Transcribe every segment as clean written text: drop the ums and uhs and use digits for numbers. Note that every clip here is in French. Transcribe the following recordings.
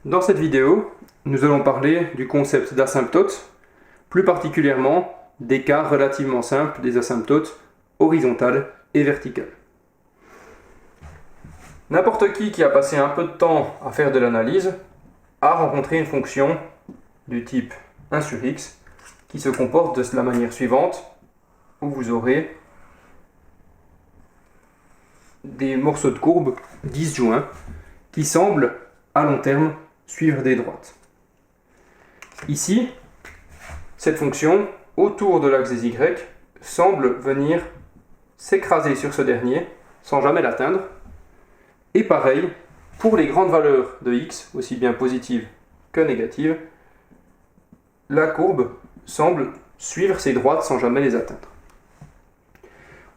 Dans cette vidéo, nous allons parler du concept d'asymptote, plus particulièrement des cas relativement simples des asymptotes horizontales et verticales. N'importe qui a passé un peu de temps à faire de l'analyse a rencontré une fonction du type 1 sur x qui se comporte de la manière suivante, où vous aurez des morceaux de courbe disjoints qui semblent à long terme suivre des droites. Ici, cette fonction, autour de l'axe des y, semble venir s'écraser sur ce dernier sans jamais l'atteindre. Et pareil, pour les grandes valeurs de x, aussi bien positives que négatives, la courbe semble suivre ces droites sans jamais les atteindre.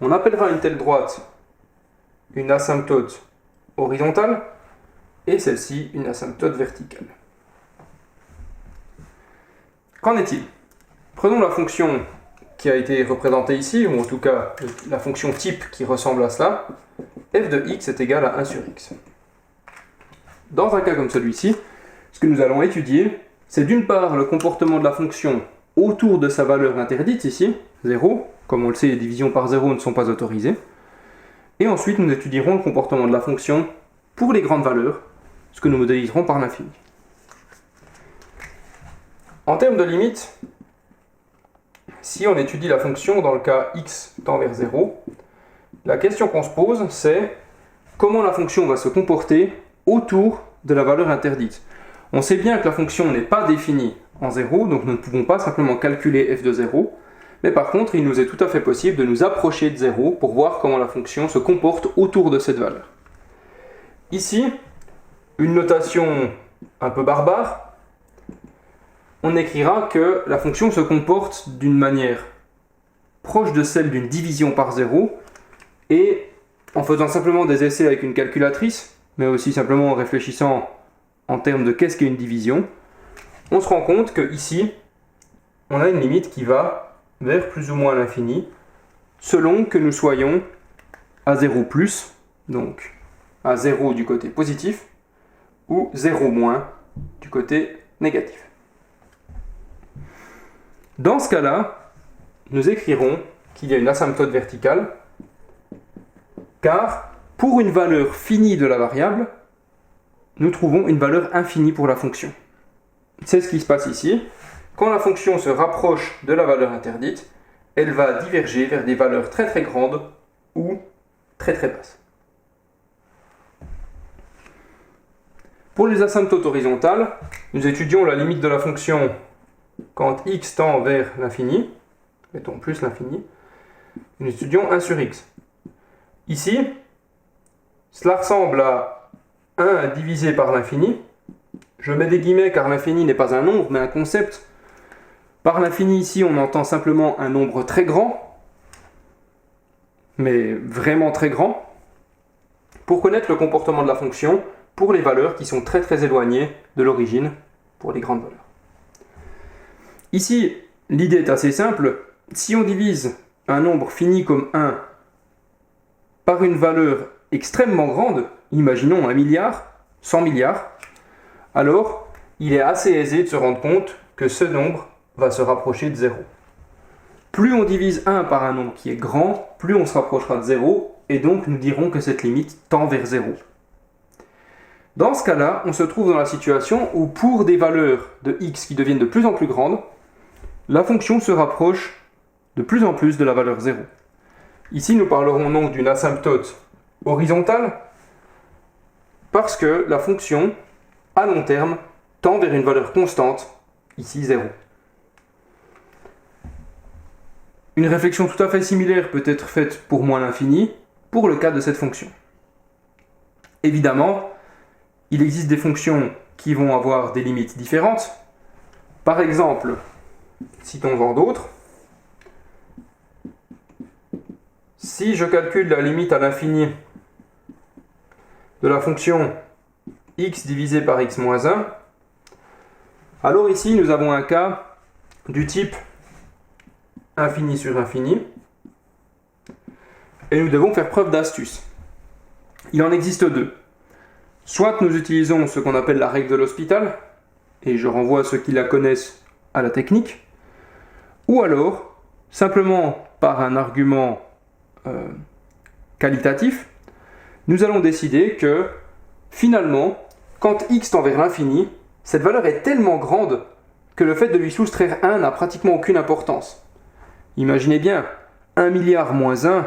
On appellera une telle droite une asymptote horizontale et celle-ci une asymptote verticale. Qu'en est-il? Prenons la fonction qui a été représentée ici, ou en tout cas la fonction type qui ressemble à cela. F de x est égal à 1 sur x. Dans un cas comme celui-ci, ce que nous allons étudier, c'est d'une part le comportement de la fonction autour de sa valeur interdite ici, 0. Comme on le sait, les divisions par 0 ne sont pas autorisées. Et ensuite, nous étudierons le comportement de la fonction pour les grandes valeurs, ce que nous modéliserons par l'infini. En termes de limite, si on étudie la fonction dans le cas x tend vers 0, la question qu'on se pose, c'est comment la fonction va se comporter autour de la valeur interdite. On sait bien que la fonction n'est pas définie en 0, donc nous ne pouvons pas simplement calculer f de 0, mais par contre, il nous est tout à fait possible de nous approcher de 0 pour voir comment la fonction se comporte autour de cette valeur. Ici, une notation un peu barbare, on écrira que la fonction se comporte d'une manière proche de celle d'une division par 0, et en faisant simplement des essais avec une calculatrice, mais aussi simplement en réfléchissant en termes de qu'est-ce qu'est une division, on se rend compte que ici, on a une limite qui va vers plus ou moins l'infini, selon que nous soyons à 0 plus, donc à 0 du côté positif, ou 0 moins du côté négatif. Dans ce cas-là, nous écrirons qu'il y a une asymptote verticale, car pour une valeur finie de la variable, nous trouvons une valeur infinie pour la fonction. C'est ce qui se passe ici. Quand la fonction se rapproche de la valeur interdite, elle va diverger vers des valeurs très très grandes ou très très basses. Pour les asymptotes horizontales, nous étudions la limite de la fonction quand x tend vers l'infini, mettons plus l'infini, nous étudions 1 sur x. Ici, cela ressemble à 1 divisé par l'infini. Je mets des guillemets car l'infini n'est pas un nombre, mais un concept. Par l'infini, ici, on entend simplement un nombre très grand, mais vraiment très grand, pour connaître le comportement de la fonction pour les valeurs qui sont très très éloignées de l'origine, pour les grandes valeurs. Ici, l'idée est assez simple. Si on divise un nombre fini comme 1 par une valeur extrêmement grande, imaginons 1 milliard, 100 milliards, alors il est assez aisé de se rendre compte que ce nombre va se rapprocher de 0. Plus on divise 1 par un nombre qui est grand, plus on se rapprochera de 0, et donc nous dirons que cette limite tend vers 0. Dans ce cas-là, on se trouve dans la situation où pour des valeurs de x qui deviennent de plus en plus grandes, la fonction se rapproche de plus en plus de la valeur 0. Ici, nous parlerons donc d'une asymptote horizontale, parce que la fonction, à long terme, tend vers une valeur constante, ici 0. Une réflexion tout à fait similaire peut être faite pour moins l'infini, pour le cas de cette fonction. Évidemment, il existe des fonctions qui vont avoir des limites différentes. Par exemple, citons-en d'autres. Si je calcule la limite à l'infini de la fonction x divisé par x moins 1, alors ici nous avons un cas du type infini sur infini, et nous devons faire preuve d'astuce. Il en existe deux. Soit nous utilisons ce qu'on appelle la règle de l'hospital, et je renvoie ceux qui la connaissent à la technique, ou alors, simplement par un argument qualitatif, nous allons décider que, finalement, quand x tend vers l'infini, cette valeur est tellement grande que le fait de lui soustraire 1 n'a pratiquement aucune importance. Imaginez bien, 1 milliard moins 1,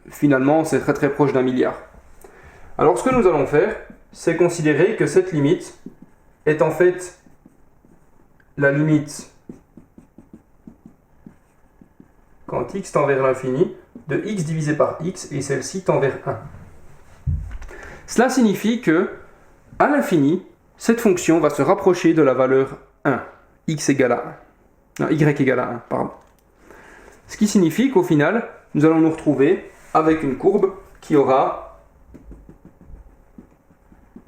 finalement, c'est très très proche d'un milliard. Alors ce que nous allons faire, c'est considérer que cette limite est en fait la limite quand x tend vers l'infini de x divisé par x et celle-ci tend vers 1. Cela signifie que, à l'infini, cette fonction va se rapprocher de la valeur 1, x égale à 1. Non, y égale à 1, pardon. Ce qui signifie qu'au final, nous allons nous retrouver avec une courbe qui aura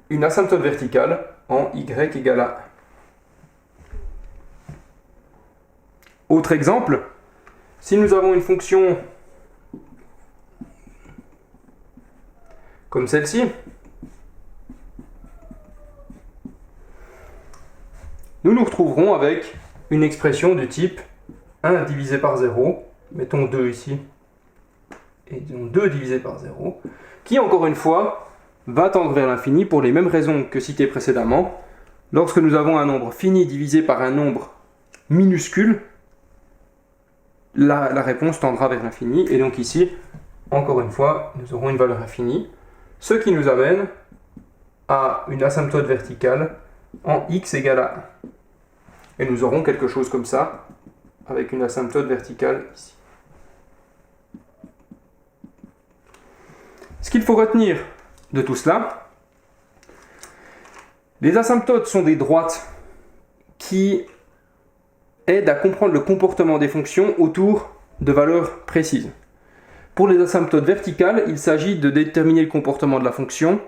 une asymptote verticale en y égale à 1. Autre exemple, si nous avons une fonction comme celle-ci, nous nous retrouverons avec une expression du type 1 divisé par 0, mettons 2 ici, et disons 2 divisé par 0, qui encore une fois va tendre vers l'infini pour les mêmes raisons que citées précédemment. Lorsque nous avons un nombre fini divisé par un nombre minuscule, la réponse tendra vers l'infini, et donc ici, encore une fois, nous aurons une valeur infinie, ce qui nous amène à une asymptote verticale en x égale à 1. Et nous aurons quelque chose comme ça, avec une asymptote verticale ici. Ce qu'il faut retenir de tout cela, les asymptotes sont des droites qui aident à comprendre le comportement des fonctions autour de valeurs précises. Pour les asymptotes verticales, il s'agit de déterminer le comportement de la fonction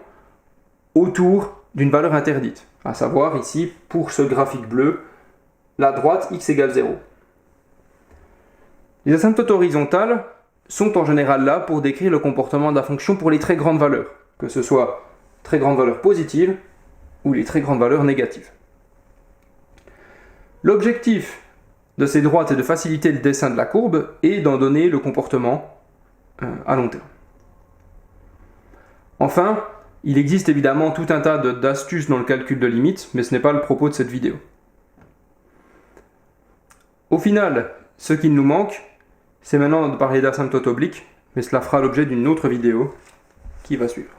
autour d'une valeur interdite, à savoir ici, pour ce graphique bleu, la droite x égale 0. Les asymptotes horizontales sont en général là pour décrire le comportement de la fonction pour les très grandes valeurs, que ce soit très grandes valeurs positives ou les très grandes valeurs négatives. L'objectif de ces droites est de faciliter le dessin de la courbe et d'en donner le comportement à long terme. Enfin, il existe évidemment tout un tas d'astuces dans le calcul de limites, mais ce n'est pas le propos de cette vidéo. Au final, ce qu'il nous manque, c'est maintenant de parler d'asymptote oblique, mais cela fera l'objet d'une autre vidéo qui va suivre.